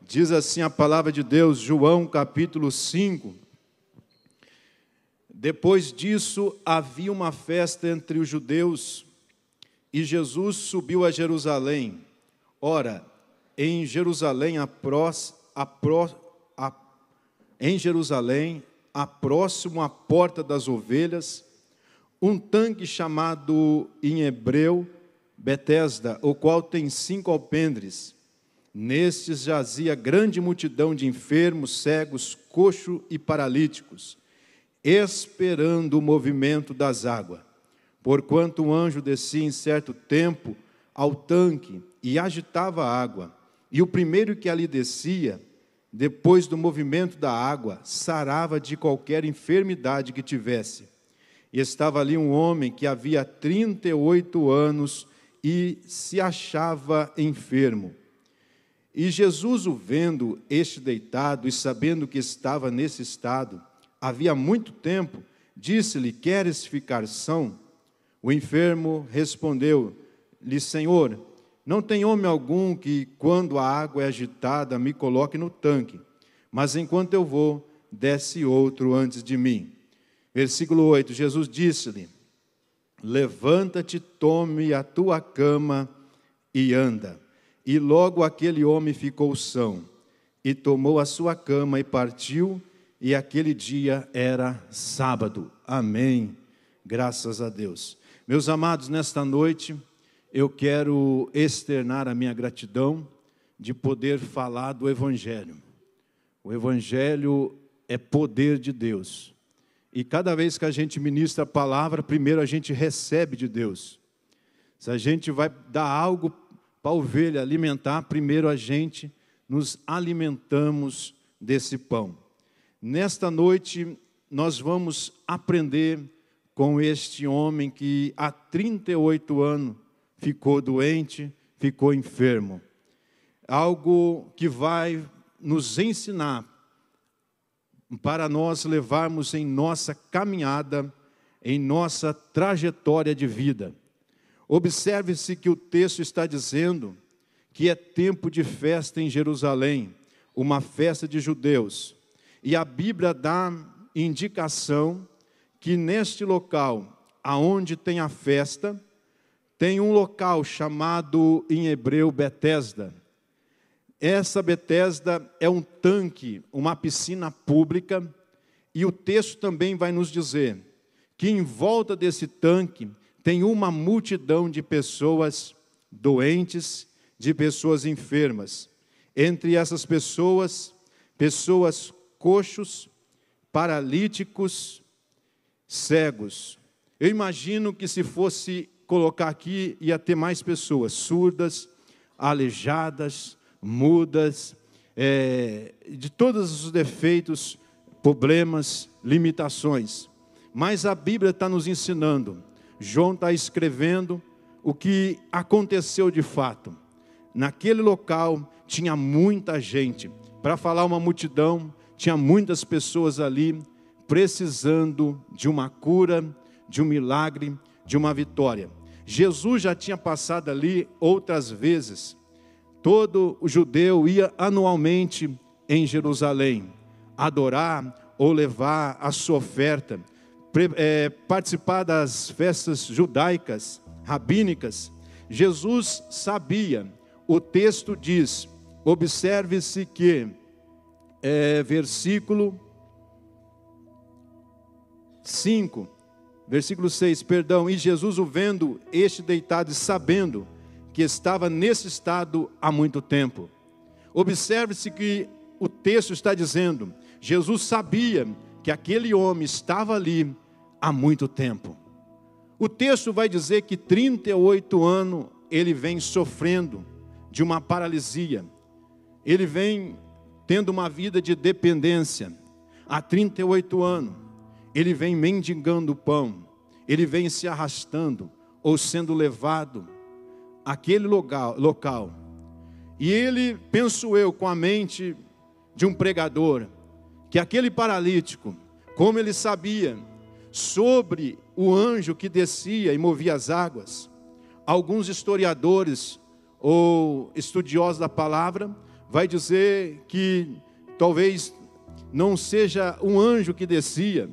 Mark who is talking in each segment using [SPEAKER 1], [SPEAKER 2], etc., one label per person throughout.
[SPEAKER 1] Diz assim a palavra de Deus, João capítulo 5. Depois disso, havia uma festa entre os judeus e Jesus subiu a Jerusalém. Ora, em Jerusalém, próximo à porta das ovelhas, um tanque chamado em hebreu Betesda, o qual tem 5 alpendres. Nestes jazia grande multidão de enfermos, cegos, coxos e paralíticos, esperando o movimento das águas. Porquanto um anjo descia em certo tempo ao tanque e agitava a água, e o primeiro que ali descia, depois do movimento da água, sarava de qualquer enfermidade que tivesse. E estava ali um homem que havia 38 anos e se achava enfermo. E Jesus, o vendo este deitado e sabendo que estava nesse estado, havia muito tempo, disse-lhe: queres ficar são? O enfermo respondeu-lhe: Senhor, não tem homem algum que, quando a água é agitada, me coloque no tanque, mas enquanto eu vou, desce outro antes de mim. Versículo 8, Jesus disse-lhe: levanta-te, tome a tua cama e anda. E logo aquele homem ficou são, e tomou a sua cama e partiu, e aquele dia era sábado. Amém. Graças a Deus. Meus amados, nesta noite, eu quero externar a minha gratidão de poder falar do Evangelho. O Evangelho é poder de Deus. E cada vez que a gente ministra a palavra, primeiro a gente recebe de Deus. Se a gente vai dar algo para a ovelha alimentar, primeiro a gente nos alimentamos desse pão. Nesta noite, nós vamos aprender com este homem que há 38 anos ficou doente, ficou enfermo. Algo que vai nos ensinar para nós levarmos em nossa caminhada, em nossa trajetória de vida. Observe-se que o texto está dizendo que é tempo de festa em Jerusalém, uma festa de judeus. E a Bíblia dá indicação que neste local, aonde tem a festa, tem um local chamado em hebreu Betesda. Essa Betesda é um tanque, uma piscina pública, e o texto também vai nos dizer que em volta desse tanque tem uma multidão de pessoas doentes, de pessoas enfermas. Entre essas pessoas coxos, paralíticos, cegos. Eu imagino que se fosse colocar aqui, ia ter mais pessoas surdas, aleijadas, mudas, de todos os defeitos, problemas, limitações. Mas a Bíblia está nos ensinando. João está escrevendo o que aconteceu de fato. Naquele local tinha muita gente. Para falar uma multidão, tinha muitas pessoas ali precisando de uma cura, de um milagre, de uma vitória. Jesus já tinha passado ali outras vezes. Todo o judeu ia anualmente em Jerusalém adorar ou levar a sua oferta, participar das festas judaicas, rabínicas. Jesus sabia, o texto diz, observe-se que, versículo 5, versículo 6, perdão, e Jesus o vendo este deitado e sabendo que estava nesse estado há muito tempo. Observe-se que o texto está dizendo, Jesus sabia que aquele homem estava ali há muito tempo. O texto vai dizer que 38 anos ele vem sofrendo de uma paralisia. Ele vem tendo uma vida de dependência. Há 38 anos, ele vem mendigando o pão. Ele vem se arrastando ou sendo levado àquele local. E ele, penso eu, com a mente de um pregador, que aquele paralítico, como ele sabia sobre o anjo que descia e movia as águas, alguns historiadores ou estudiosos da palavra vai dizer que talvez não seja um anjo que descia,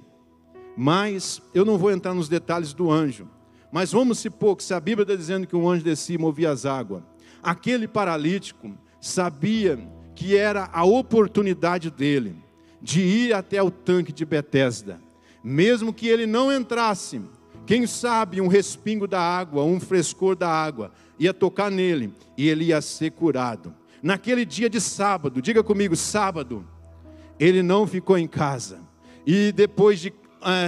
[SPEAKER 1] mas eu não vou entrar nos detalhes do anjo. Mas vamos supor que se a Bíblia está dizendo que um anjo descia e movia as águas, aquele paralítico sabia que era a oportunidade dele de ir até o tanque de Betesda. Mesmo que ele não entrasse, quem sabe um respingo da água, um frescor da água, ia tocar nele e ele ia ser curado. Naquele dia de sábado, diga comigo, sábado, ele não ficou em casa. E depois de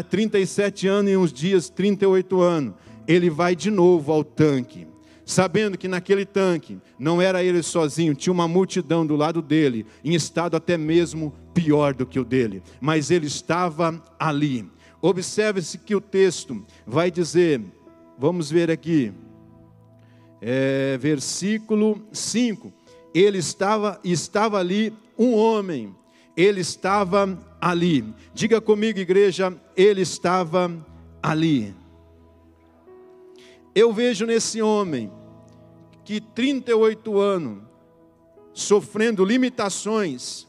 [SPEAKER 1] 37 anos e uns dias, 38 anos, ele vai de novo ao tanque, sabendo que naquele tanque não era ele sozinho, tinha uma multidão do lado dele, em estado até mesmo pior do que o dele, mas ele estava ali. Observe-se que o texto vai dizer, vamos ver aqui, versículo 5, estava ali um homem, ele estava ali, diga comigo, igreja, ele estava ali. Eu vejo nesse homem, que 38 anos, sofrendo limitações,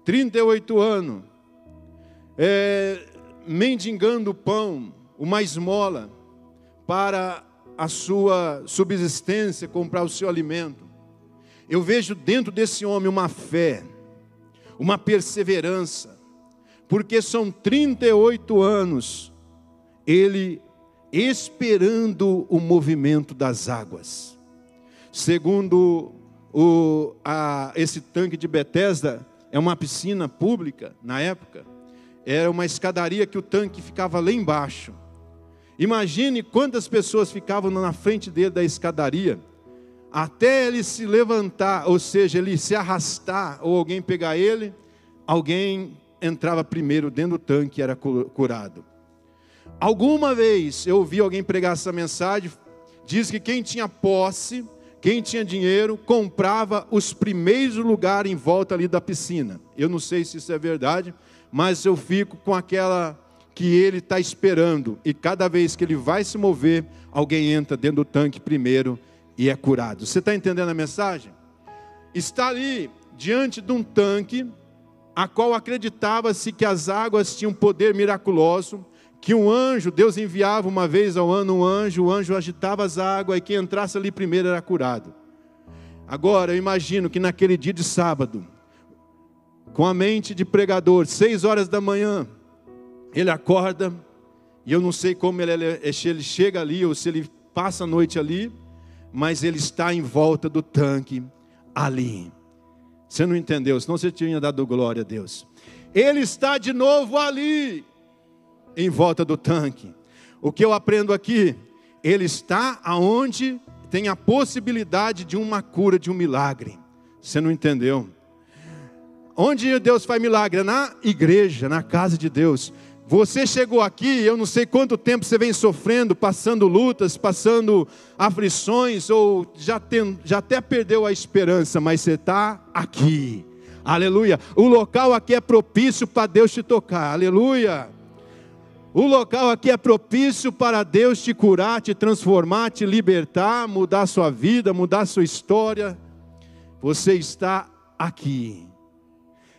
[SPEAKER 1] 38 anos, mendigando o pão, uma esmola, para a sua subsistência, comprar o seu alimento. Eu vejo dentro desse homem uma fé, uma perseverança, porque são 38 anos, ele esperando o movimento das águas. Segundo esse tanque de Betesda, é uma piscina pública na época, era uma escadaria que o tanque ficava lá embaixo. Imagine quantas pessoas ficavam na frente dele da escadaria, até ele se levantar, ou seja, ele se arrastar, ou alguém pegar ele, alguém entrava primeiro dentro do tanque e era curado. Alguma vez eu ouvi alguém pregar essa mensagem, diz que quem tinha posse, quem tinha dinheiro, comprava os primeiros lugares em volta ali da piscina. Eu não sei se isso é verdade, mas eu fico com aquela que ele está esperando, e cada vez que ele vai se mover, alguém entra dentro do tanque primeiro e é curado. Você está entendendo a mensagem? Está ali, diante de um tanque, a qual acreditava-se que as águas tinham poder miraculoso, que um anjo, Deus enviava uma vez ao ano um anjo, o anjo agitava as águas, e quem entrasse ali primeiro era curado. Agora, eu imagino que naquele dia de sábado, com a mente de pregador, 6 horas da manhã, ele acorda, e eu não sei como ele chega ali, ou se ele passa a noite ali, mas ele está em volta do tanque, ali. Você não entendeu, senão você tinha dado glória a Deus. Ele está de novo ali, em volta do tanque. O que eu aprendo aqui, ele está aonde tem a possibilidade de uma cura, de um milagre. Você não entendeu? Onde Deus faz milagre? É na igreja, na casa de Deus. Você chegou aqui, eu não sei quanto tempo você vem sofrendo, passando lutas, passando aflições, ou já até perdeu a esperança, mas você está aqui. Aleluia. O local aqui é propício para Deus te tocar. Aleluia. O local aqui é propício para Deus te curar, te transformar, te libertar, mudar a sua vida, mudar a sua história. Você está aqui.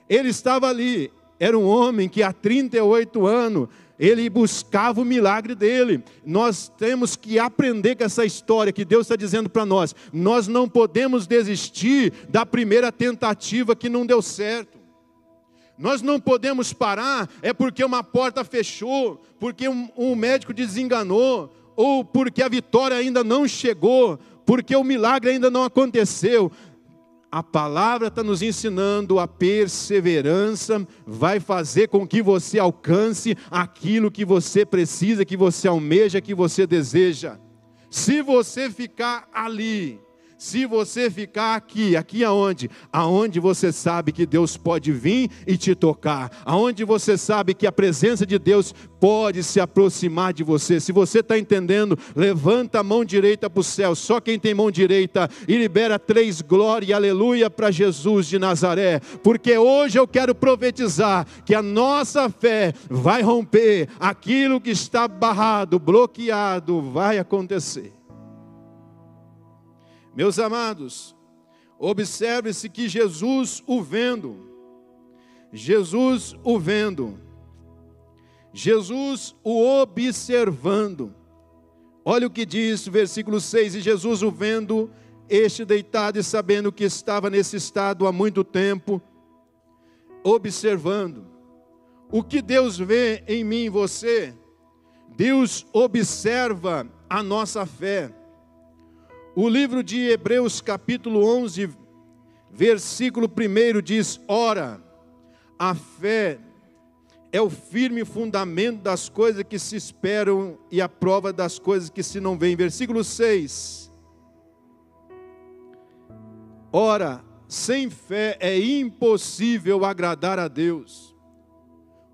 [SPEAKER 1] Ele estava ali. Era um homem que há 38 anos, ele buscava o milagre dele. Nós temos que aprender com essa história que Deus está dizendo para nós. Nós não podemos desistir da primeira tentativa que não deu certo. Nós não podemos parar, é porque uma porta fechou, porque um médico desenganou, ou porque a vitória ainda não chegou, porque o milagre ainda não aconteceu. A palavra está nos ensinando, a perseverança vai fazer com que você alcance aquilo que você precisa, que você almeja, que você deseja. Se você ficar ali, se você ficar aqui aonde? Aonde você sabe que Deus pode vir e te tocar. Aonde você sabe que a presença de Deus pode se aproximar de você. Se você está entendendo, levanta a mão direita para o céu. Só quem tem mão direita e libera 3 glória e aleluia para Jesus de Nazaré. Porque hoje eu quero profetizar que a nossa fé vai romper. Aquilo que está barrado, bloqueado, vai acontecer. Meus amados, Observe-se que Jesus o vendo, Jesus o observando. Olha o que diz o versículo 6, e Jesus o vendo, este deitado e sabendo que estava nesse estado há muito tempo, observando. O que Deus vê em mim e você? Deus observa a nossa fé. O livro de Hebreus capítulo 11, versículo 1 diz: ora, a fé é o firme fundamento das coisas que se esperam e a prova das coisas que se não veem. Versículo 6. Ora, sem fé é impossível agradar a Deus.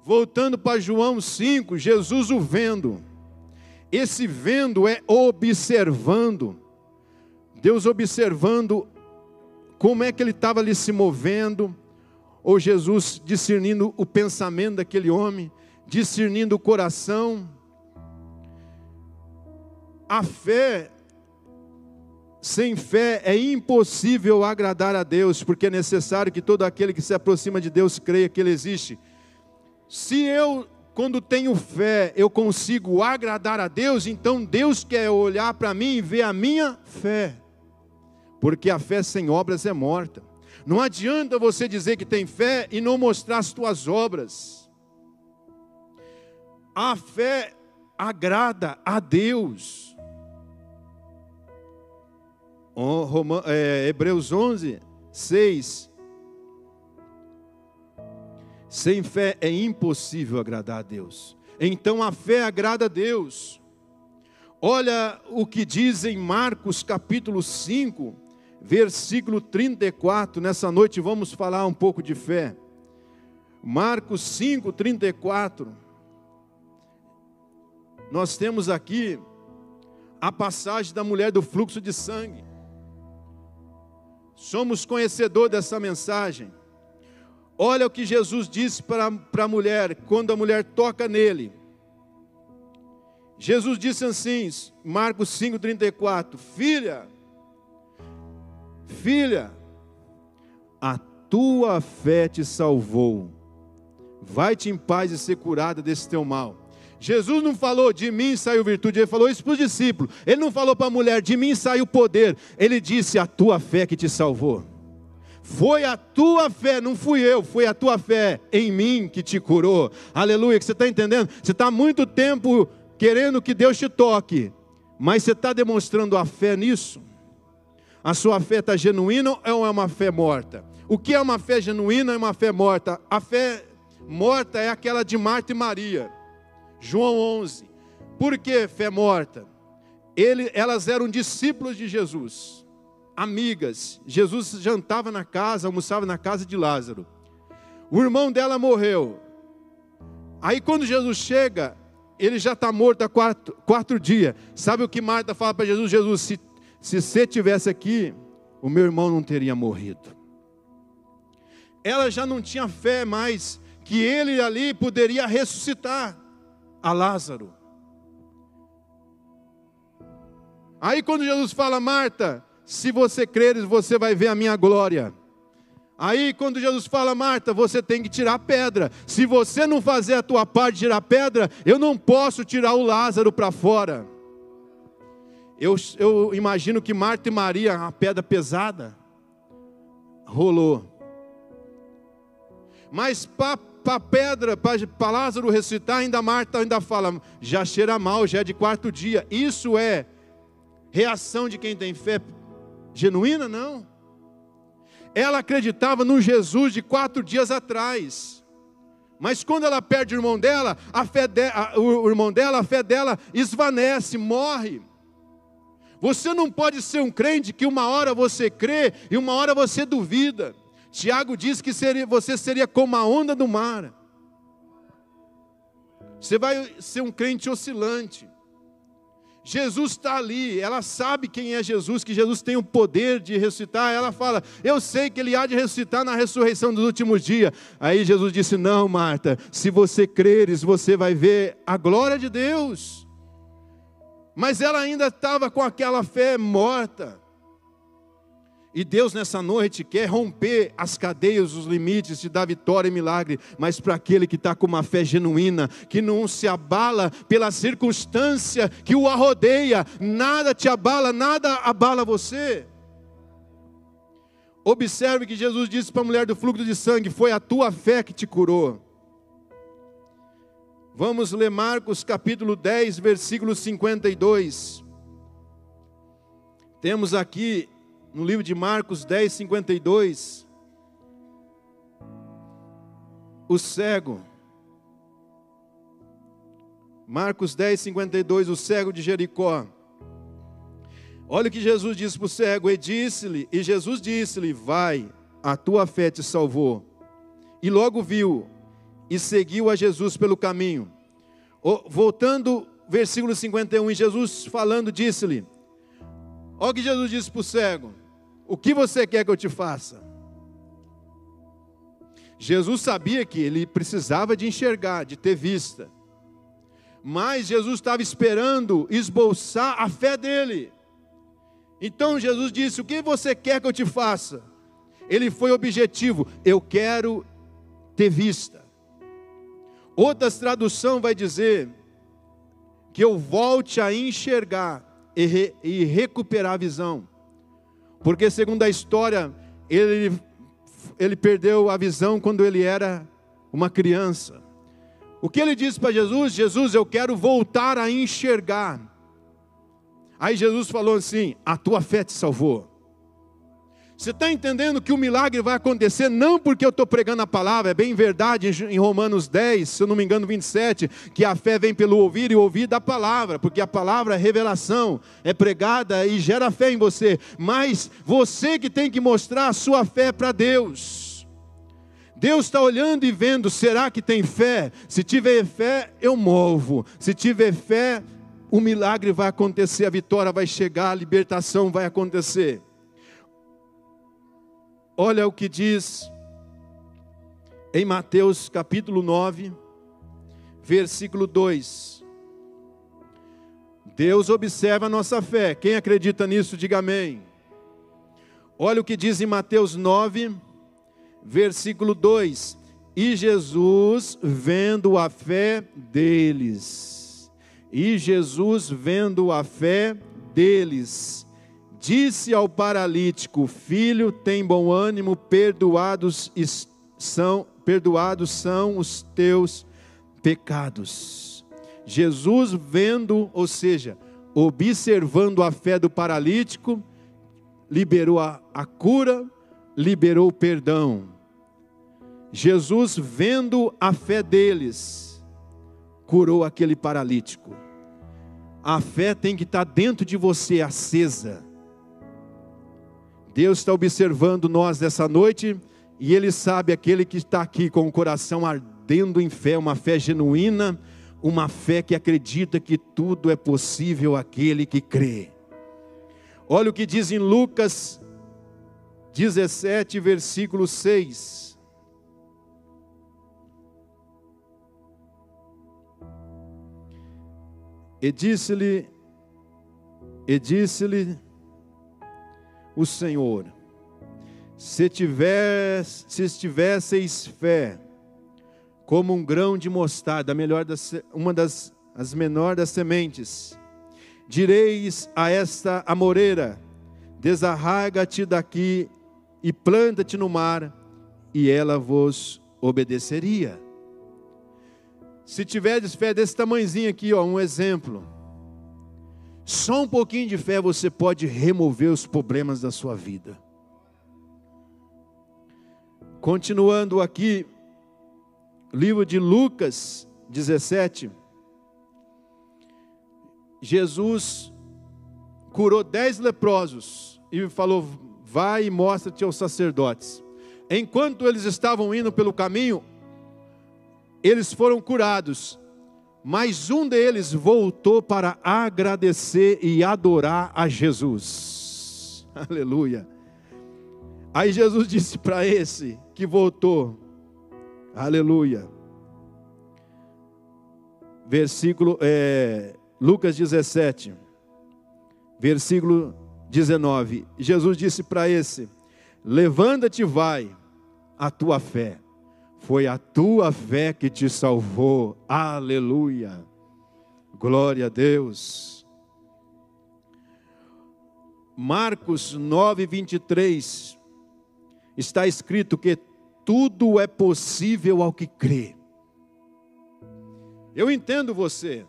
[SPEAKER 1] Voltando para João 5, Jesus o vendo. Esse vendo é observando. Deus observando como é que ele estava ali se movendo, ou Jesus discernindo o pensamento daquele homem, discernindo o coração. A fé, sem fé é impossível agradar a Deus, porque é necessário que todo aquele que se aproxima de Deus creia que Ele existe. Se eu, quando tenho fé, eu consigo agradar a Deus, então Deus quer olhar para mim e ver a minha fé. Porque a fé sem obras é morta. Não adianta você dizer que tem fé e não mostrar as tuas obras. A fé agrada a Deus. Hebreus 11, 6. Sem fé é impossível agradar a Deus. Então a fé agrada a Deus. Olha o que diz em Marcos capítulo 5, versículo 34, nessa noite vamos falar um pouco de fé. Marcos 5, 34. Nós temos aqui a passagem da mulher do fluxo de sangue. Somos conhecedores dessa mensagem. Olha o que Jesus disse para a mulher, quando a mulher toca nele. Jesus disse assim, Marcos 5, 34, Filha, a tua fé te salvou. Vai-te em paz e ser curada desse teu mal. Jesus não falou, de mim saiu virtude. Ele falou isso para os discípulos. Ele não falou para a mulher, de mim saiu poder. Ele disse, a tua fé que te salvou. Foi a tua fé, não fui eu. Foi a tua fé em mim que te curou. Aleluia, que você está entendendo? Você está há muito tempo querendo que Deus te toque. Mas você está demonstrando a fé nisso? A sua fé está genuína ou é uma fé morta? O que é uma fé genuína e uma fé morta? A fé morta é aquela de Marta e Maria. João 11. Por que fé morta? Elas eram discípulos de Jesus, amigas. Jesus jantava na casa, almoçava na casa de Lázaro. O irmão dela morreu. Aí quando Jesus chega, ele já está morto há quatro dias. Sabe o que Marta fala para Jesus? Jesus, se você estivesse aqui, o meu irmão não teria morrido. Ela já não tinha fé mais que ele ali poderia ressuscitar a Lázaro. Aí quando Jesus fala, Marta, se você creres, você vai ver a minha glória. Aí quando Jesus fala, Marta, você tem que tirar a pedra. Se você não fazer a tua parte de tirar a pedra, eu não posso tirar o Lázaro para fora. Eu imagino que Marta e Maria, a pedra pesada, rolou. Mas para pedra, para Lázaro ressuscitar, Marta ainda fala, já cheira mal, já é de quarto dia. Isso é reação de quem tem fé genuína? Não. Ela acreditava no Jesus de 4 dias atrás. Mas quando ela perde o irmão dela, a fé dela esvanece, morre. Você não pode ser um crente que uma hora você crê e uma hora você duvida. Tiago diz que você seria como a onda do mar. Você vai ser um crente oscilante. Jesus está ali, ela sabe quem é Jesus, que Jesus tem o poder de ressuscitar. Ela fala, eu sei que Ele há de ressuscitar na ressurreição dos últimos dias. Aí Jesus disse, não Marta, se você creres, você vai ver a glória de Deus. Mas ela ainda estava com aquela fé morta. E Deus nessa noite quer romper as cadeias, os limites, te dar vitória e milagre, mas para aquele que está com uma fé genuína, que não se abala pela circunstância que o arrodeia, nada te abala, nada abala você. Observe que Jesus disse para a mulher do fluxo de sangue: foi a tua fé que te curou. Vamos ler Marcos capítulo 10, versículo 52. Temos aqui no livro de Marcos 10, 52, o cego. Marcos 10, 52, o cego de Jericó. Olha o que Jesus disse para o cego, e Jesus disse-lhe: vai, a tua fé te salvou. E logo viu, e seguiu a Jesus pelo caminho. Voltando, versículo 51, e Jesus falando, disse-lhe: olha o que Jesus disse para o cego: o que você quer que eu te faça? Jesus sabia que ele precisava de enxergar, de ter vista. Mas Jesus estava esperando esboçar a fé dele. Então Jesus disse: o que você quer que eu te faça? Ele foi objetivo: eu quero ter vista. Outras traduções vai dizer que eu volte a enxergar e recuperar a visão. Porque segundo a história, ele perdeu a visão quando ele era uma criança. O que ele disse para Jesus? Jesus, eu quero voltar a enxergar. Aí Jesus falou assim: a tua fé te salvou. Você está entendendo que o milagre vai acontecer não porque eu estou pregando a palavra, é bem verdade em Romanos 10, se eu não me engano 27, que a fé vem pelo ouvir e ouvir da palavra, porque a palavra é revelação, é pregada e gera fé em você, mas você que tem que mostrar a sua fé para Deus. Deus está olhando e vendo, será que tem fé? Se tiver fé, eu movo. Se tiver fé, o milagre vai acontecer, a vitória vai chegar, a libertação vai acontecer. Olha o que diz em Mateus capítulo 9, versículo 2. Deus observa a nossa fé. Quem acredita nisso, diga amém. Olha o que diz em Mateus 9, versículo 2. E Jesus, vendo a fé deles, disse ao paralítico: filho, tem bom ânimo, perdoados são os teus pecados. Jesus vendo, ou seja, observando a fé do paralítico, liberou a cura, liberou o perdão. Jesus vendo a fé deles, curou aquele paralítico. A fé tem que estar dentro de você, acesa. Deus está observando nós nessa noite, e Ele sabe aquele que está aqui com o coração ardendo em fé, uma fé genuína, uma fé que acredita que tudo é possível àquele que crê. Olha o que diz em Lucas 17, versículo 6. E disse-lhe o Senhor: se tivesseis fé, como um grão de mostarda, as menor das sementes, direis a esta amoreira: desarraiga-te daqui e planta-te no mar, e ela vos obedeceria. Se tiverdes fé desse tamanhozinho aqui, ó, um exemplo. Só um pouquinho de fé você pode remover os problemas da sua vida. Continuando aqui, livro de Lucas 17. Jesus curou 10 leprosos e falou: vai e mostra-te aos sacerdotes. Enquanto eles estavam indo pelo caminho, eles foram curados. Mas um deles voltou para agradecer e adorar a Jesus. Aleluia. Aí Jesus disse para esse que voltou, aleluia. Lucas 17, versículo 19, Jesus disse para esse: levanta-te e vai, a tua fé. Foi a tua fé que te salvou. Aleluia. Glória a Deus. Marcos 9, 23. Está escrito que tudo é possível ao que crê. Eu entendo você.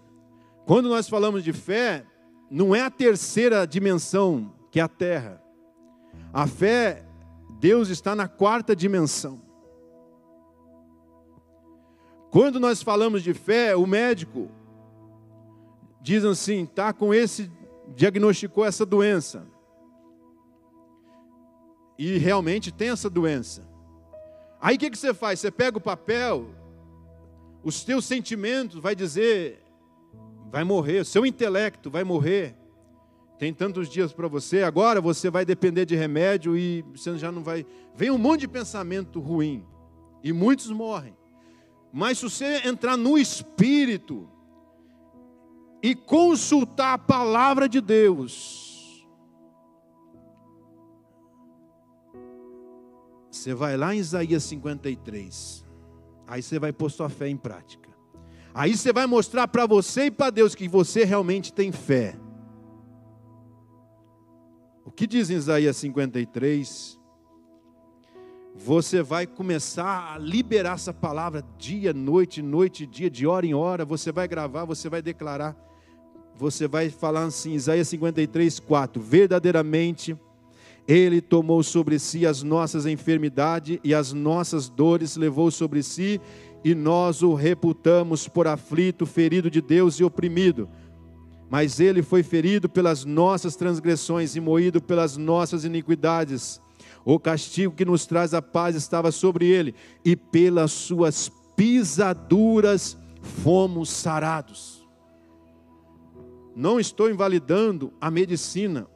[SPEAKER 1] Quando nós falamos de fé, não é a terceira dimensão que é a terra. A fé, Deus está na quarta dimensão. Quando nós falamos de fé, o médico diz assim, diagnosticou essa doença. E realmente tem essa doença. Aí o que você faz? Você pega o papel, os teus sentimentos vai dizer, vai morrer, o seu intelecto vai morrer. Tem tantos dias para você, agora você vai depender de remédio e você já não vai... Vem um monte de pensamento ruim e muitos morrem. Mas se você entrar no Espírito e consultar a palavra de Deus, você vai lá em Isaías 53, aí você vai pôr sua fé em prática. Aí você vai mostrar para você e para Deus que você realmente tem fé. O que diz em Isaías 53? Você vai começar a liberar essa palavra dia, noite, dia, de hora em hora. Você vai gravar, você vai declarar. Você vai falar assim, Isaías 53, 4. Verdadeiramente, Ele tomou sobre si as nossas enfermidades e as nossas dores levou sobre si, e nós o reputamos por aflito, ferido de Deus e oprimido. Mas Ele foi ferido pelas nossas transgressões e moído pelas nossas iniquidades. O castigo que nos traz a paz estava sobre Ele, e pelas suas pisaduras fomos sarados. Não estou invalidando a medicina.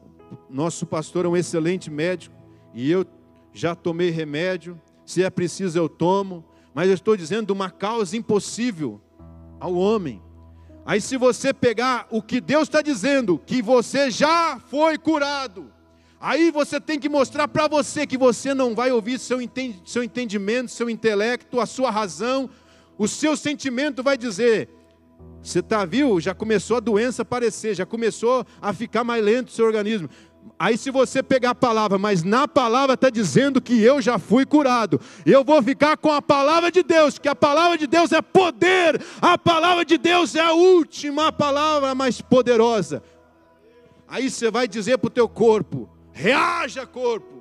[SPEAKER 1] Nosso pastor é um excelente médico, e eu já tomei remédio, se é preciso eu tomo, mas eu estou dizendo uma causa impossível ao homem. Aí se você pegar o que Deus está dizendo, que você já foi curado, aí você tem que mostrar para você que você não vai ouvir seu entendimento, seu intelecto, a sua razão, o seu sentimento vai dizer, você viu, já começou a doença a aparecer, já começou a ficar mais lento o seu organismo. Aí se você pegar a palavra, mas na palavra está dizendo que eu já fui curado, eu vou ficar com a palavra de Deus, que a palavra de Deus é poder, a palavra de Deus é a última palavra mais poderosa. Aí você vai dizer para o teu corpo, reaja corpo.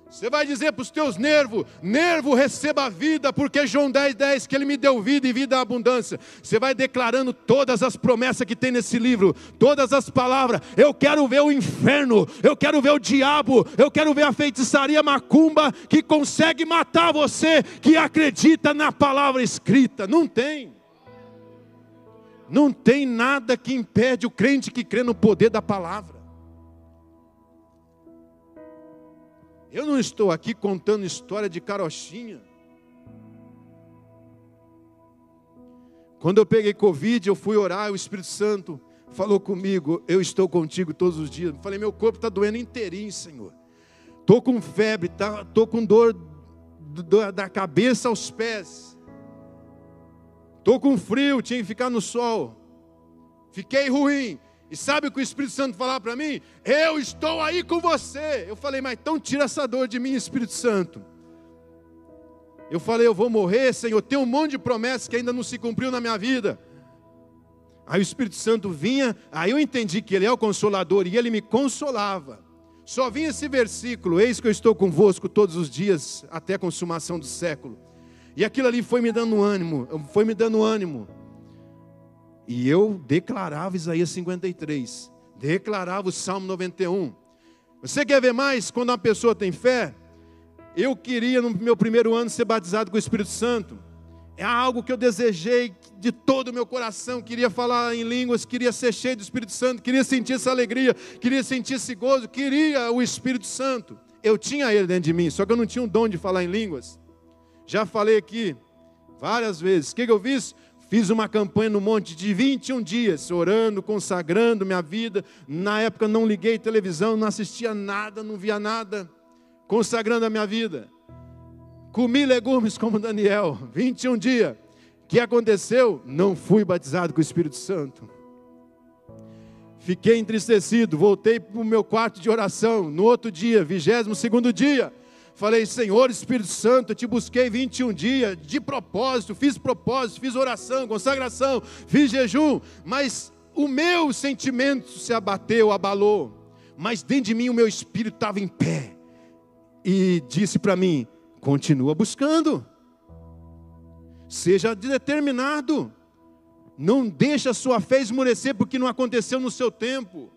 [SPEAKER 1] Você vai dizer para os teus nervos, nervo receba a vida, porque João 10:10, que Ele me deu vida e vida à abundância. Você vai declarando todas as promessas que tem nesse livro, todas as palavras. Eu quero ver o inferno, eu quero ver o diabo, eu quero ver a feitiçaria macumba que consegue matar você, que acredita na palavra escrita. Não tem. Não tem nada que impede o crente que crê no poder da palavra. Eu não estou aqui contando história de carochinha. Quando eu peguei Covid, eu fui orar, o Espírito Santo falou comigo, eu estou contigo todos os dias. Falei, meu corpo está doendo inteirinho, Senhor. Estou com febre, estou com dor da cabeça aos pés. Estou com frio, tinha que ficar no sol. Fiquei ruim. E sabe o que o Espírito Santo falava para mim? Eu estou aí com você. Eu falei, mas então tira essa dor de mim, Espírito Santo. Eu falei, eu vou morrer, Senhor. Tem um monte de promessas que ainda não se cumpriu na minha vida. Aí o Espírito Santo vinha, aí eu entendi que Ele é o Consolador e Ele me consolava. Só vinha esse versículo, eis que eu estou convosco todos os dias, até a consumação do século. E aquilo ali foi me dando ânimo, E eu declarava Isaías 53, declarava o Salmo 91. Você quer ver mais quando uma pessoa tem fé? Eu queria no meu primeiro ano ser batizado com o Espírito Santo. É algo que eu desejei de todo o meu coração. Queria falar em línguas, queria ser cheio do Espírito Santo, queria sentir essa alegria, queria sentir esse gozo, queria o Espírito Santo. Eu tinha ele dentro de mim, só que eu não tinha o dom de falar em línguas. Já falei aqui várias vezes. O que eu fiz? Fiz uma campanha no monte de 21 dias, orando, consagrando minha vida. Na época não liguei televisão, não assistia nada, não via nada. Consagrando a minha vida. Comi legumes como Daniel, 21 dias. O que aconteceu? Não fui batizado com o Espírito Santo. Fiquei entristecido, voltei para o meu quarto de oração. No outro dia, 22º dia. Falei, Senhor Espírito Santo, eu te busquei 21 dias, de propósito, fiz oração, consagração, fiz jejum, mas o meu sentimento se abateu, abalou, mas dentro de mim o meu espírito estava em pé, e disse para mim, continua buscando, seja determinado, não deixe a sua fé esmorecer, porque não aconteceu no seu tempo.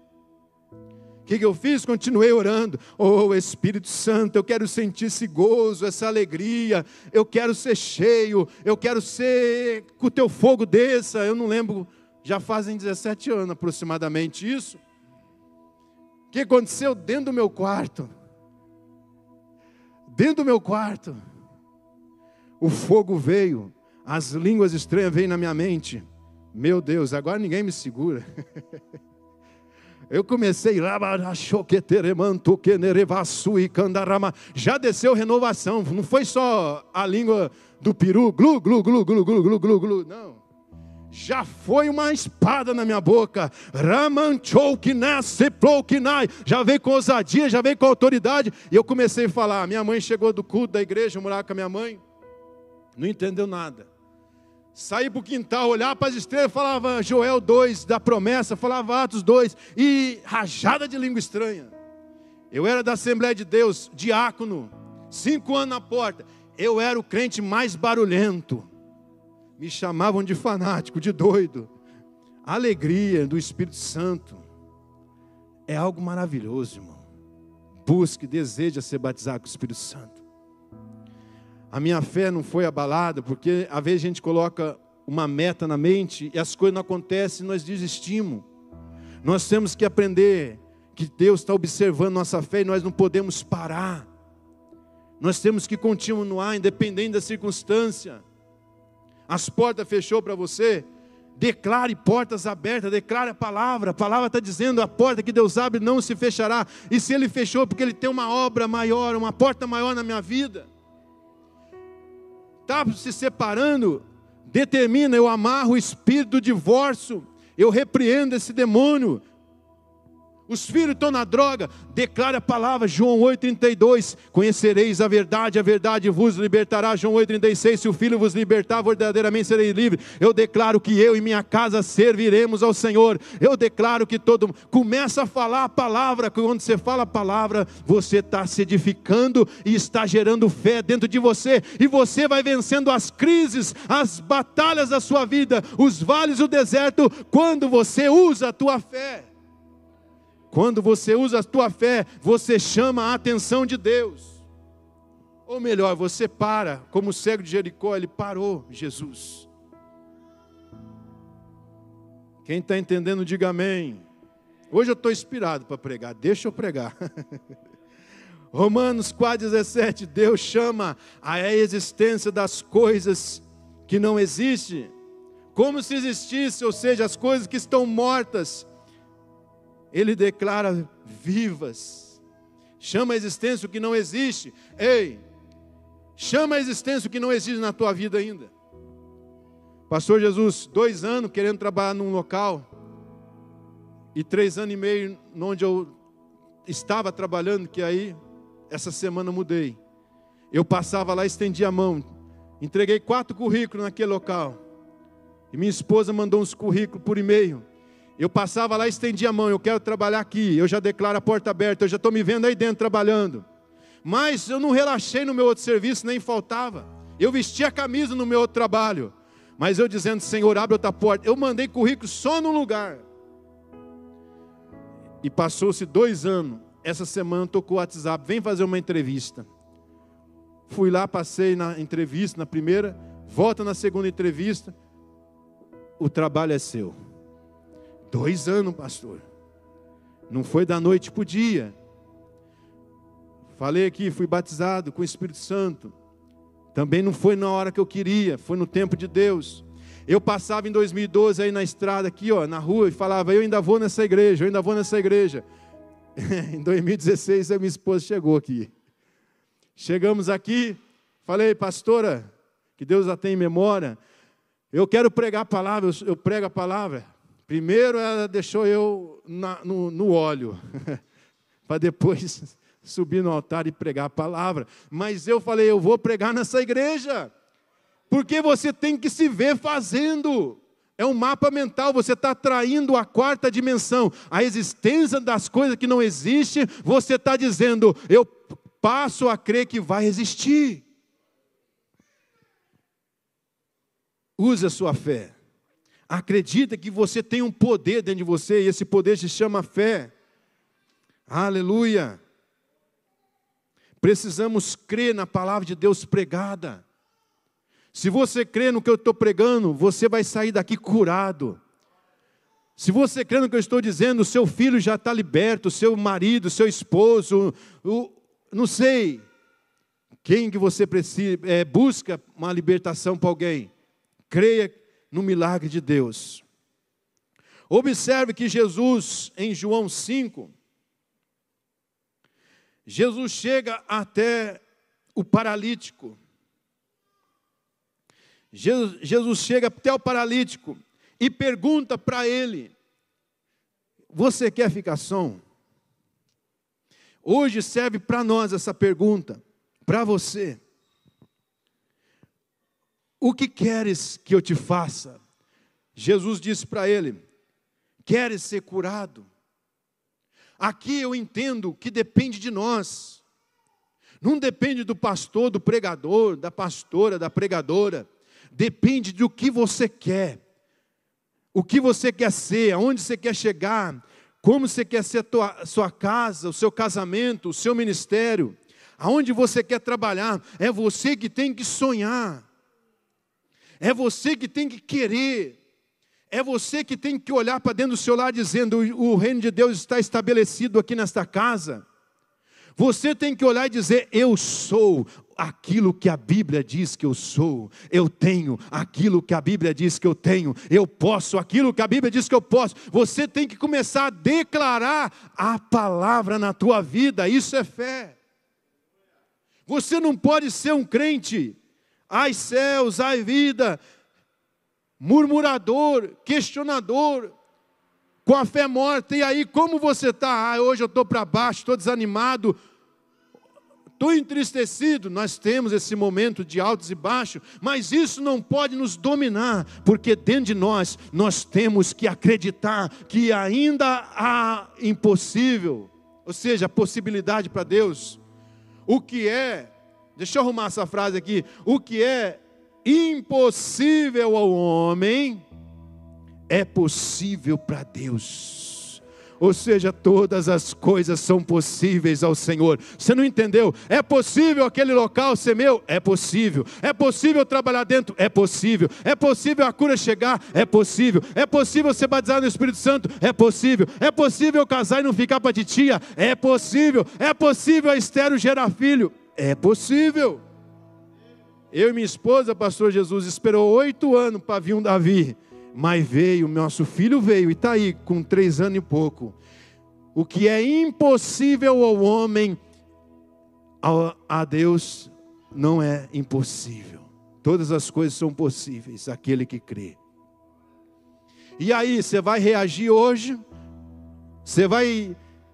[SPEAKER 1] O que eu fiz? Continuei orando. Oh, Espírito Santo, eu quero sentir esse gozo, essa alegria. Eu quero ser cheio. Eu quero ser que o teu fogo desça. Eu não lembro, já fazem 17 anos aproximadamente isso. O que aconteceu dentro do meu quarto? Dentro do meu quarto. O fogo veio. As línguas estranhas veio na minha mente. Meu Deus, agora ninguém me segura. Eu comecei lá, já desceu renovação, não foi só a língua do peru, glu, glu, glu, glu, glu, glu, glu, glu, não. Já foi uma espada na minha boca, já veio com ousadia, já veio com autoridade, e eu comecei a falar. Minha mãe chegou do culto da igreja, eu morava com a minha mãe, não entendeu nada. Saí para o quintal, olhava para as estrelas, falava Joel 2, da promessa, falava Atos 2, e rajada de língua estranha. Eu era da Assembleia de Deus, diácono, 5 anos na porta. Eu era o crente mais barulhento. Me chamavam de fanático, de doido. A alegria do Espírito Santo é algo maravilhoso, irmão. Busque, deseja ser batizado com o Espírito Santo. A minha fé não foi abalada, porque às vezes a gente coloca uma meta na mente e as coisas não acontecem e nós desistimos. Nós temos que aprender que Deus está observando nossa fé e nós não podemos parar. Nós temos que continuar, independente da circunstância. As portas fechou para você, declare portas abertas, declare a palavra está dizendo, a porta que Deus abre não se fechará. E se Ele fechou, porque Ele tem uma obra maior, uma porta maior na minha vida. Está se separando, determina, eu amarro o espírito do divórcio, eu repreendo esse demônio. Os filhos estão na droga, declara a palavra, João 8,32, conhecereis a verdade vos libertará, João 8,36, se o Filho vos libertar, verdadeiramente sereis livres. Eu declaro que eu e minha casa serviremos ao Senhor. Eu declaro que todo mundo começa a falar a palavra, quando você fala a palavra, você está se edificando e está gerando fé dentro de você, e você vai vencendo as crises, as batalhas da sua vida, os vales do deserto, quando você usa a tua fé. Quando você usa a tua fé, você chama a atenção de Deus. Ou melhor, você para, como o cego de Jericó, ele parou, Jesus. Quem está entendendo, diga amém. Hoje eu estou inspirado para pregar, deixa eu pregar. Romanos 4,17, Deus chama a existência das coisas que não existem, como se existisse, ou seja, as coisas que estão mortas, Ele declara vivas. Chama a existência o que não existe. Ei, chama a existência o que não existe na tua vida ainda. Pastor Jesus, 2 anos querendo trabalhar num local, e 3 anos e meio onde eu estava trabalhando, que aí, essa semana mudei. Eu passava lá, estendia a mão, entreguei 4 currículos naquele local, e minha esposa mandou uns currículos por e-mail. Eu passava lá, estendia a mão, eu quero trabalhar aqui, eu já declaro a porta aberta, eu já estou me vendo aí dentro trabalhando. Mas eu não relaxei no meu outro serviço, nem faltava. Eu vesti a camisa no meu outro trabalho. Mas eu dizendo, Senhor, abre outra porta. Eu mandei currículo só num lugar. E passou-se 2 anos, essa semana tocou o WhatsApp, vem fazer uma entrevista. Fui lá, passei na entrevista, na primeira, volta na segunda entrevista, o trabalho é seu. 2 anos, pastor. Não foi da noite para o dia. Falei aqui, fui batizado com o Espírito Santo. Também não foi na hora que eu queria, foi no tempo de Deus. Eu passava em 2012 aí na estrada, aqui ó, na rua, e falava, eu ainda vou nessa igreja, eu ainda vou nessa igreja. Em 2016 a minha esposa chegou aqui. Chegamos aqui, falei, pastora, que Deus a tenha em memória, eu quero pregar a palavra, eu prego a palavra. Primeiro ela deixou eu no óleo, para depois subir no altar e pregar a palavra. Mas eu falei, eu vou pregar nessa igreja, porque você tem que se ver fazendo. É um mapa mental, você está atraindo a quarta dimensão, a existência das coisas que não existem, você está dizendo, eu passo a crer que vai existir. Use a sua fé. Acredita que você tem um poder dentro de você, e esse poder se chama fé. Aleluia. Precisamos crer na palavra de Deus pregada. Se você crê no que eu estou pregando, você vai sair daqui curado. Se você crê no que eu estou dizendo, o seu filho já está liberto, o seu marido, o seu esposo, não sei, quem que você precisa, busca uma libertação para alguém. Creia no milagre de Deus. Observe que Jesus, em João 5, Jesus chega até o paralítico. Jesus chega até o paralítico e pergunta para ele, você quer ficar são? Hoje serve para nós essa pergunta, para você. O que queres que eu te faça? Jesus disse para ele, queres ser curado? Aqui eu entendo que depende de nós. Não depende do pastor, do pregador, da pastora, da pregadora. Depende do que você quer. O que você quer ser, aonde você quer chegar, como você quer ser a sua casa, o seu casamento, o seu ministério, aonde você quer trabalhar. É você que tem que sonhar. É você que tem que querer. É você que tem que olhar para dentro do seu lar dizendo, o reino de Deus está estabelecido aqui nesta casa. Você tem que olhar e dizer, eu sou aquilo que a Bíblia diz que eu sou. Eu tenho aquilo que a Bíblia diz que eu tenho. Eu posso aquilo que a Bíblia diz que eu posso. Você tem que começar a declarar a palavra na tua vida. Isso é fé. Você não pode ser um crente, ai céus, ai vida, murmurador, questionador, com a fé morta. E aí, como você está? Hoje eu estou para baixo, estou desanimado, estou entristecido. Nós temos esse momento de altos e baixos, mas isso não pode nos dominar, porque dentro de nós temos que acreditar que ainda há impossível, ou seja, possibilidade para Deus. O que é, deixa eu arrumar essa frase aqui, o que é impossível ao homem é possível para Deus. Ou seja, todas as coisas são possíveis ao Senhor. Você não entendeu? É possível aquele local ser meu? É possível. É possível trabalhar dentro? É possível. É possível a cura chegar? É possível. É possível ser batizado no Espírito Santo? É possível. É possível casar e não ficar para titia? É possível. É possível a estéril gerar filho? É possível. Eu e minha esposa, pastor Jesus, esperou 8 anos para vir um Davi. Mas veio, nosso filho veio e está aí com 3 anos e pouco. O que é impossível ao homem, a Deus não é impossível. Todas as coisas são possíveis, aquele que crê. E aí, você vai reagir hoje?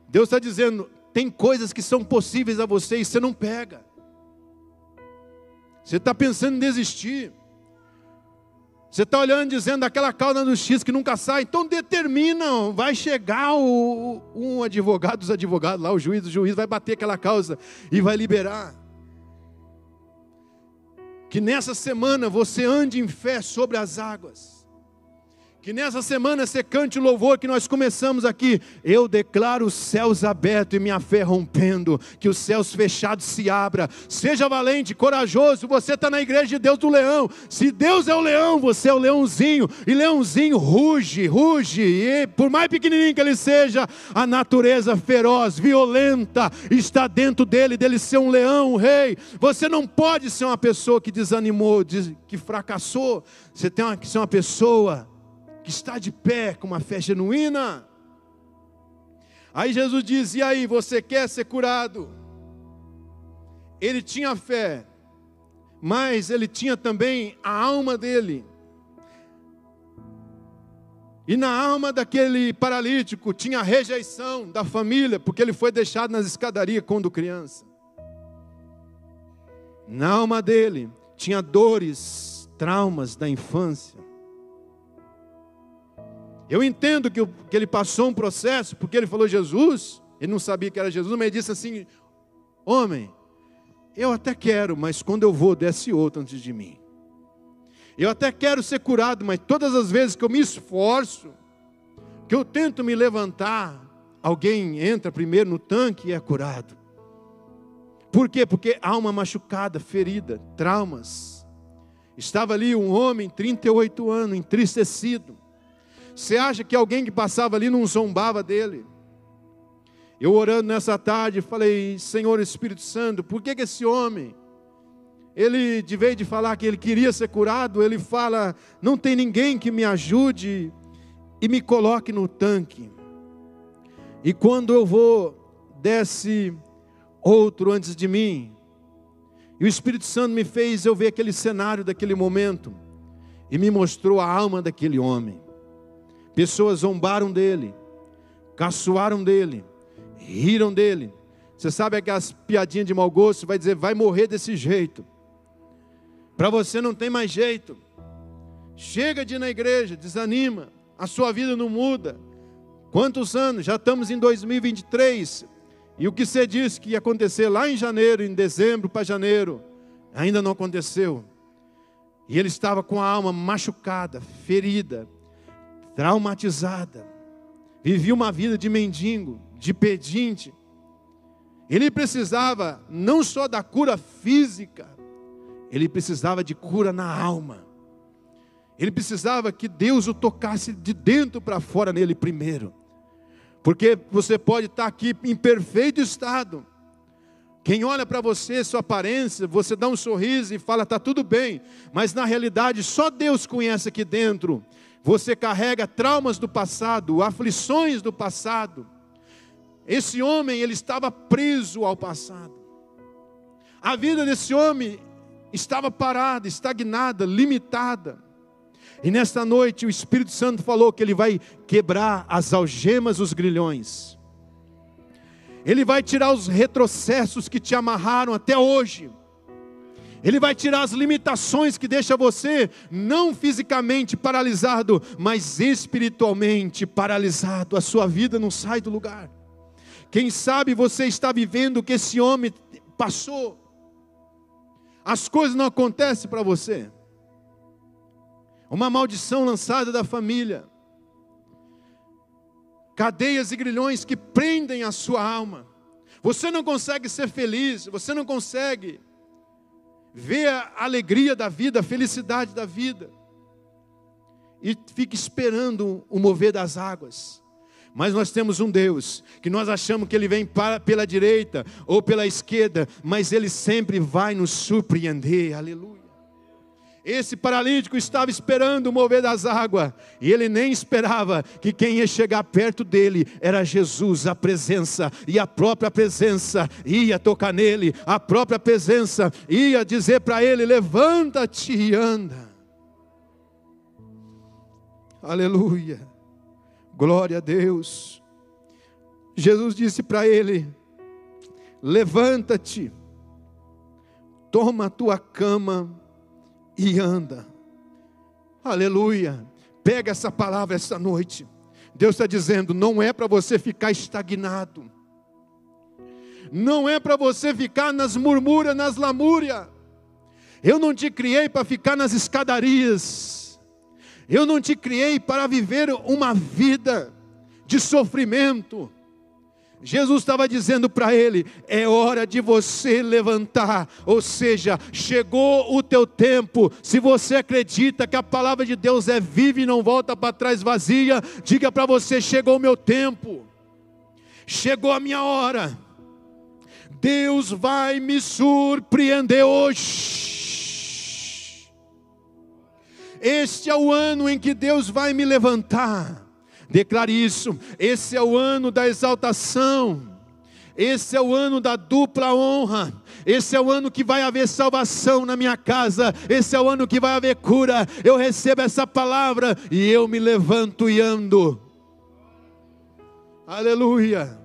[SPEAKER 1] Deus está dizendo, tem coisas que são possíveis a você e você não pega. Você está pensando em desistir. Você está olhando dizendo aquela causa no X que nunca sai. Então determina, vai chegar um advogado dos advogados lá, o juiz vai bater aquela causa e vai liberar. Que nessa semana você ande em fé sobre as águas. Que nessa semana você cante o louvor que nós começamos aqui. Eu declaro os céus abertos e minha fé rompendo. Que os céus fechados se abram. Seja valente, corajoso. Você está na igreja de Deus do leão. Se Deus é o leão, você é o leãozinho. E leãozinho ruge, ruge. E por mais pequenininho que ele seja, a natureza feroz, violenta, está dentro dele ser um leão, um rei. Você não pode ser uma pessoa que desanimou, que fracassou. Você tem que ser uma pessoa que está de pé com uma fé genuína. Aí Jesus diz: e aí, você quer ser curado? Ele tinha fé, mas ele tinha também a alma dele. E na alma daquele paralítico tinha a rejeição da família, porque ele foi deixado nas escadarias quando criança. Na alma dele tinha dores, traumas da infância. Eu entendo que ele passou um processo, porque ele falou Jesus, ele não sabia que era Jesus, mas ele disse assim: homem, eu até quero, mas quando eu vou, desce outro antes de mim. Eu até quero ser curado, mas todas as vezes que eu me esforço, que eu tento me levantar, alguém entra primeiro no tanque e é curado. Por quê? Porque alma machucada, ferida, traumas. Estava ali um homem, 38 anos, entristecido. Você acha que alguém que passava ali não zombava dele? Eu orando nessa tarde, falei: Senhor Espírito Santo, por que esse homem, ele, de vez de falar que ele queria ser curado, ele fala: não tem ninguém que me ajude e me coloque no tanque. E quando eu vou, desce outro antes de mim. E o Espírito Santo me fez eu ver aquele cenário daquele momento, e me mostrou a alma daquele homem. Pessoas zombaram dele, caçoaram dele, riram dele. Você sabe aquelas piadinhas de mau gosto? Vai dizer: vai morrer desse jeito. Para você não tem mais jeito. Chega de ir na igreja, desanima. A sua vida não muda. Quantos anos? Já estamos em 2023. E o que você disse que ia acontecer lá em janeiro, em dezembro para janeiro, ainda não aconteceu. E ele estava com a alma machucada, ferida, traumatizada, vivia uma vida de mendigo, de pedinte. Ele precisava não só da cura física, ele precisava de cura na alma. Ele precisava que Deus o tocasse de dentro para fora nele primeiro. Porque você pode estar aqui em perfeito estado. Quem olha para você, sua aparência, você dá um sorriso e fala: está tudo bem. Mas na realidade só Deus conhece aqui dentro. Você carrega traumas do passado, aflições do passado. Esse homem, ele estava preso ao passado. A vida desse homem estava parada, estagnada, limitada. E nesta noite o Espírito Santo falou que ele vai quebrar as algemas, os grilhões. Ele vai tirar os retrocessos que te amarraram até hoje. Ele vai tirar as limitações que deixam você não fisicamente paralisado, mas espiritualmente paralisado. A sua vida não sai do lugar. Quem sabe você está vivendo o que esse homem passou. As coisas não acontecem para você. Uma maldição lançada da família. Cadeias e grilhões que prendem a sua alma. Você não consegue ser feliz, você não consegue ver a alegria da vida, a felicidade da vida. E fica esperando o mover das águas. Mas nós temos um Deus, que nós achamos que Ele vem pela direita ou pela esquerda, mas Ele sempre vai nos surpreender, aleluia. Esse paralítico estava esperando o mover das águas, e ele nem esperava que quem ia chegar perto dele era Jesus, a presença, e a própria presença ia tocar nele, a própria presença ia dizer para ele: levanta-te e anda. Aleluia, glória a Deus. Jesus disse para ele: levanta-te, toma a tua cama e anda. Aleluia. Pega essa palavra essa noite. Deus está dizendo: não é para você ficar estagnado, não é para você ficar nas murmúrias, nas lamúrias. Eu não te criei para ficar nas escadarias. Eu não te criei para viver uma vida de sofrimento. Jesus estava dizendo para ele: é hora de você levantar, ou seja, chegou o teu tempo. Se você acredita que a palavra de Deus é viva e não volta para trás vazia, diga para você: chegou o meu tempo, chegou a minha hora. Deus vai me surpreender hoje. Este é o ano em que Deus vai me levantar. Declare isso. Esse é o ano da exaltação. Esse é o ano da dupla honra. Esse é o ano que vai haver salvação na minha casa. Esse é o ano que vai haver cura. Eu recebo essa palavra e eu me levanto e ando. Aleluia.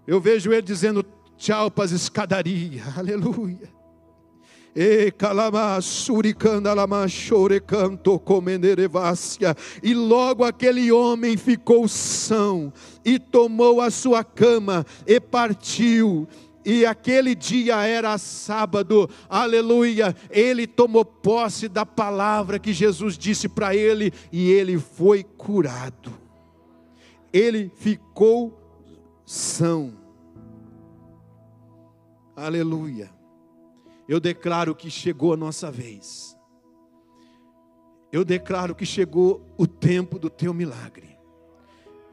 [SPEAKER 1] Eu vejo ele dizendo tchau para as escadarias. Aleluia. E logo aquele homem ficou são, e tomou a sua cama, e partiu. E aquele dia era sábado, aleluia. Ele tomou posse da palavra que Jesus disse para ele, e ele foi curado. Ele ficou são. Aleluia. Eu declaro que chegou a nossa vez. Eu declaro que chegou o tempo do teu milagre.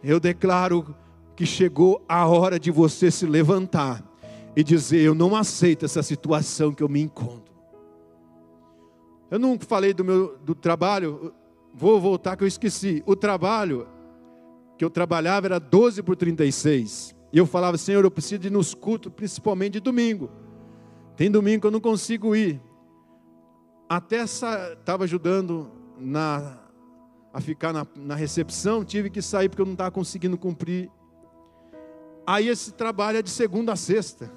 [SPEAKER 1] Eu declaro que chegou a hora de você se levantar e dizer: eu não aceito essa situação que eu me encontro. Eu não falei do trabalho, vou voltar que eu esqueci. O trabalho que eu trabalhava era 12/36. E eu falava: Senhor, eu preciso ir nos cultos, principalmente de domingo. Tem domingo que eu não consigo ir. Até estava ajudando a ficar na recepção, tive que sair porque eu não estava conseguindo cumprir. Aí esse trabalho é de segunda a sexta.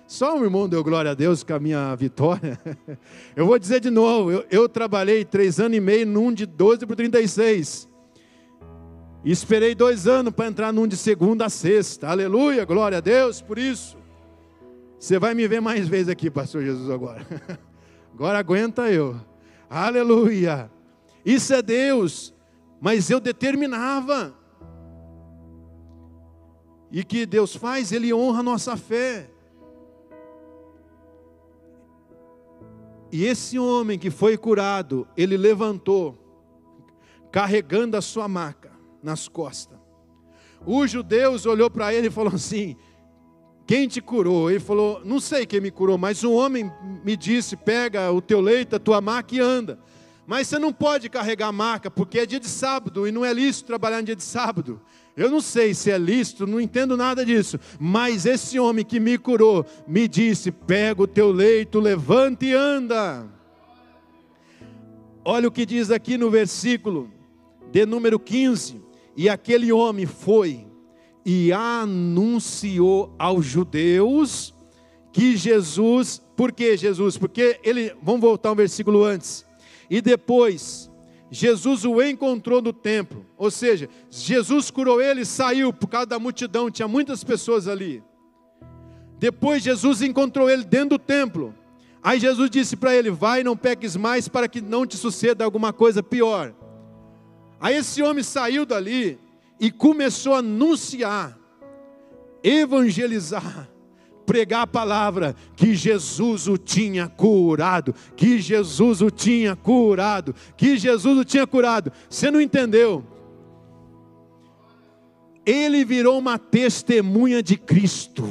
[SPEAKER 1] Só um irmão deu glória a Deus com a minha vitória. Eu vou dizer de novo, eu trabalhei 3 anos e meio num de 12/36. E esperei 2 anos para entrar num de segunda a sexta. Aleluia, glória a Deus por isso. Você vai me ver mais vezes aqui, pastor Jesus, agora. Agora aguenta eu. Aleluia. Isso é Deus. Mas eu determinava. E o que Deus faz? Ele honra a nossa fé. E esse homem que foi curado, ele levantou, carregando a sua maca nas costas. Os judeus olhou para ele e falou assim: quem te curou? Ele falou: não sei quem me curou, mas um homem me disse: pega o teu leito, a tua maca e anda. Mas você não pode carregar a maca, porque é dia de sábado, e não é lícito trabalhar no dia de sábado. Eu não sei se é lícito, não entendo nada disso. Mas esse homem que me curou, me disse: pega o teu leito, levanta e anda. Olha o que diz aqui no versículo de número 15. E aquele homem foi e anunciou aos judeus que Jesus... Por que Jesus? Porque ele... Vamos voltar um versículo antes. E depois, Jesus o encontrou no templo. Ou seja, Jesus curou ele e saiu por causa da multidão. Tinha muitas pessoas ali. Depois Jesus encontrou ele dentro do templo. Aí Jesus disse para ele: vai, não peques mais, para que não te suceda alguma coisa pior. Aí esse homem saiu dali e começou a anunciar, evangelizar, pregar a palavra, que Jesus o tinha curado, que Jesus o tinha curado, que Jesus o tinha curado. Você não entendeu? Ele virou uma testemunha de Cristo.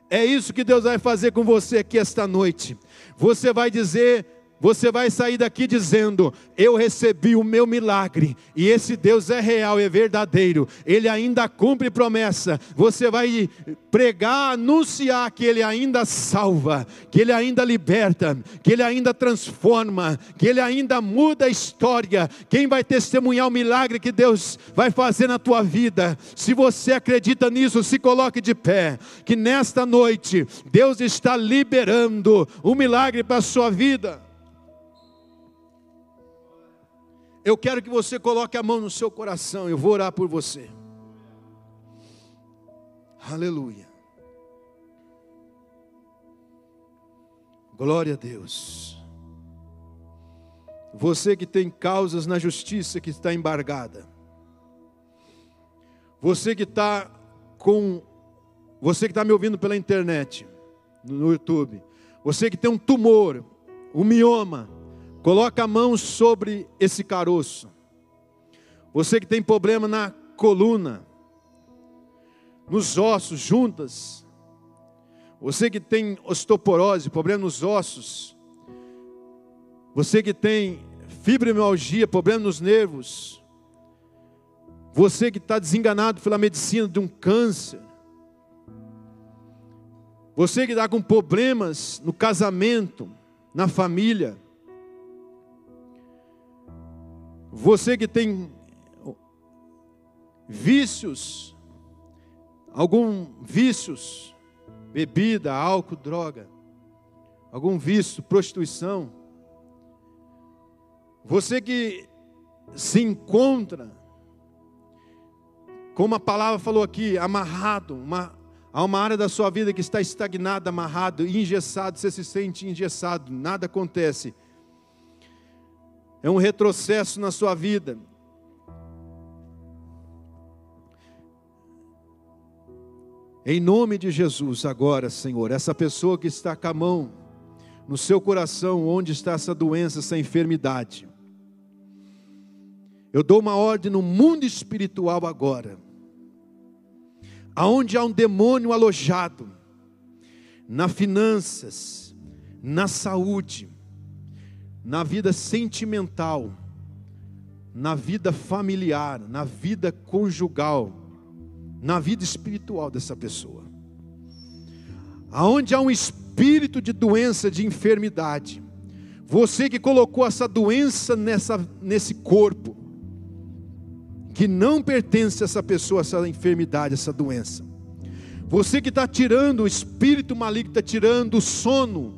[SPEAKER 1] É isso que Deus vai fazer com você aqui esta noite. Você vai dizer... Você vai sair daqui dizendo: eu recebi o meu milagre, e esse Deus é real, é verdadeiro, Ele ainda cumpre promessa. Você vai pregar, anunciar que Ele ainda salva, que Ele ainda liberta, que Ele ainda transforma, que Ele ainda muda a história. Quem vai testemunhar o milagre que Deus vai fazer na tua vida? Se você acredita nisso, se coloque de pé, que nesta noite Deus está liberando o milagre para a sua vida. Eu quero que você coloque a mão no seu coração. Eu vou orar por você. Aleluia. Glória a Deus. Você que tem causas na justiça que está embargada. Você que está me ouvindo pela internet, no YouTube. Você que tem um tumor, um mioma, coloca a mão sobre esse caroço. Você que tem problema na coluna, nos ossos, juntas. Você que tem osteoporose, problema nos ossos. Você que tem fibromialgia, problema nos nervos. Você que está desenganado pela medicina de um câncer. Você que está com problemas no casamento, na família. Você que tem vícios, vícios, bebida, álcool, droga, algum vício, prostituição. Você que se encontra, como a palavra falou aqui, amarrado, há uma área da sua vida que está estagnada, amarrado, engessado, você se sente engessado, nada acontece. É um retrocesso na sua vida. Em nome de Jesus, agora, Senhor, essa pessoa que está com a mão no seu coração, onde está essa doença, essa enfermidade, eu dou uma ordem no mundo espiritual agora, aonde há um demônio alojado, nas finanças, na saúde, na vida sentimental, na vida familiar, na vida conjugal, na vida espiritual dessa pessoa. Aonde há um espírito de doença, de enfermidade, você que colocou essa doença nesse corpo, que não pertence a essa pessoa, essa enfermidade, essa doença. Você que está tirando o espírito maligno, está tirando o sono,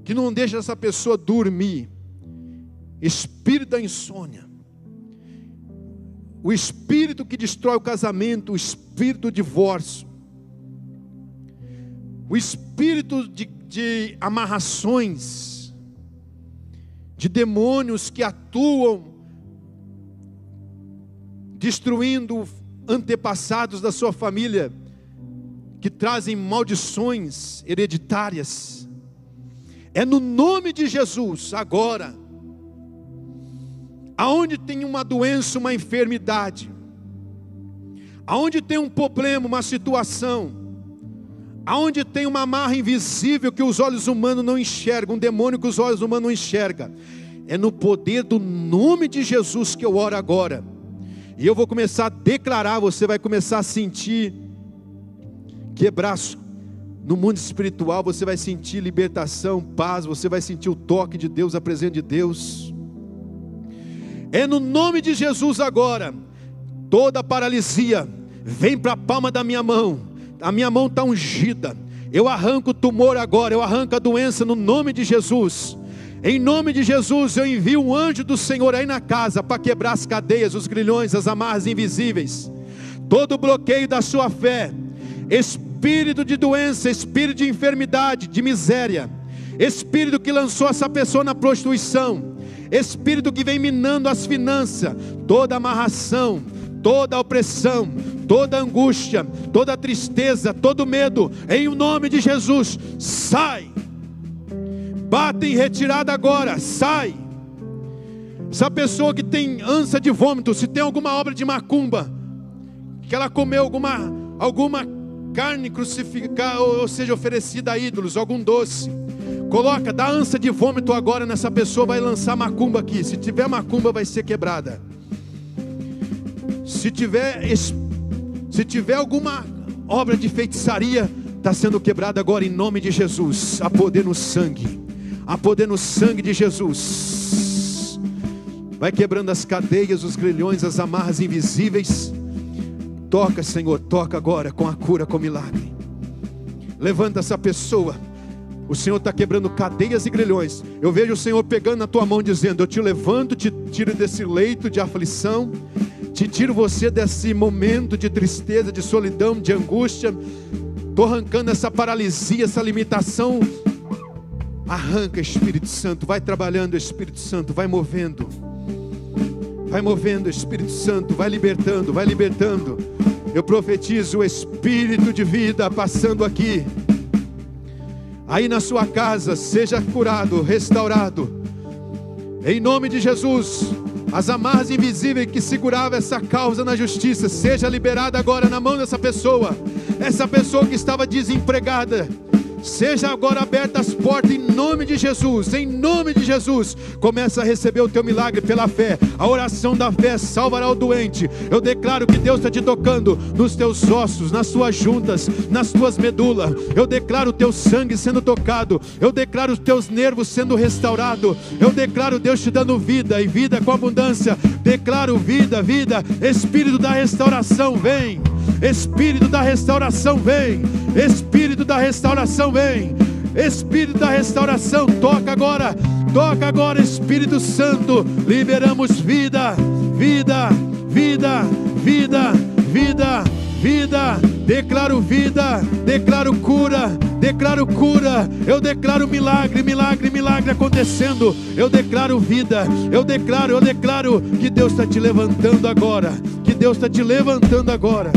[SPEAKER 1] que não deixa essa pessoa dormir. Espírito da insônia. O espírito que destrói o casamento, o espírito do divórcio. O espírito de amarrações, de demônios que atuam, destruindo antepassados da sua família, que trazem maldições hereditárias. É no nome de Jesus, agora, aonde tem uma doença, uma enfermidade, aonde tem um problema, uma situação, aonde tem uma amarra invisível que os olhos humanos não enxergam, um demônio que os olhos humanos não enxergam, é no poder do nome de Jesus que eu oro agora. E eu vou começar a declarar, você vai começar a sentir quebraço no mundo espiritual, você vai sentir libertação, paz, você vai sentir o toque de Deus, a presença de Deus. É no nome de Jesus agora, toda paralisia, vem para a palma da minha mão, a minha mão está ungida, eu arranco o tumor agora, eu arranco a doença no nome de Jesus. Em nome de Jesus, eu envio um anjo do Senhor aí na casa, para quebrar as cadeias, os grilhões, as amarras invisíveis, todo bloqueio da sua fé, espírito de doença, espírito de enfermidade, de miséria, espírito que lançou essa pessoa na prostituição, espírito que vem minando as finanças, toda amarração, toda opressão, toda angústia, toda tristeza, todo medo, em nome de Jesus, sai, bate em retirada agora, sai. Essa pessoa que tem ânsia de vômito, se tem alguma obra de macumba, que ela comeu alguma carne crucificada, ou seja, oferecida a ídolos, algum doce, coloca, dá ânsia de vômito agora nessa pessoa, vai lançar macumba aqui. Se tiver macumba, vai ser quebrada. Se tiver alguma obra de feitiçaria, está sendo quebrada agora em nome de Jesus. Há poder no sangue, há poder no sangue de Jesus. Vai quebrando as cadeias, os grilhões, as amarras invisíveis. Toca, Senhor, toca agora com a cura, com o milagre. Levanta essa pessoa. O Senhor está quebrando cadeias e grilhões. Eu vejo o Senhor pegando na tua mão, dizendo: eu te levanto, te tiro desse leito de aflição, te tiro você desse momento de tristeza, de solidão, de angústia. Estou arrancando essa paralisia, essa limitação Arranca, Espírito Santo, vai trabalhando, Espírito Santo, vai movendo. Vai movendo, Espírito Santo, vai libertando, vai libertando. Eu profetizo o Espírito de vida passando aqui. Aí na sua casa, seja curado, restaurado. Em nome de Jesus, as amarras invisíveis que seguravam essa causa na justiça, seja liberada agora na mão dessa pessoa. Essa pessoa que estava desempregada, seja agora abertas as portas em nome de Jesus. Em nome de Jesus, começa a receber o teu milagre pela fé. A oração da fé salvará o doente. Eu declaro que Deus está te tocando nos teus ossos, nas tuas juntas, nas tuas medulas. Eu declaro o teu sangue sendo tocado. Eu declaro os teus nervos sendo restaurados. Eu declaro Deus te dando vida, e vida com abundância. Declaro vida, vida. Espírito da restauração, vem. Espírito da restauração, vem. Espírito da restauração, vem. Espírito da restauração, toca agora, Espírito Santo. Liberamos vida, vida, vida, vida, vida, vida. Declaro vida, declaro cura, declaro cura. Eu declaro milagre, milagre, milagre acontecendo. Eu declaro vida, eu declaro que Deus está te levantando agora. Que Deus está te levantando agora.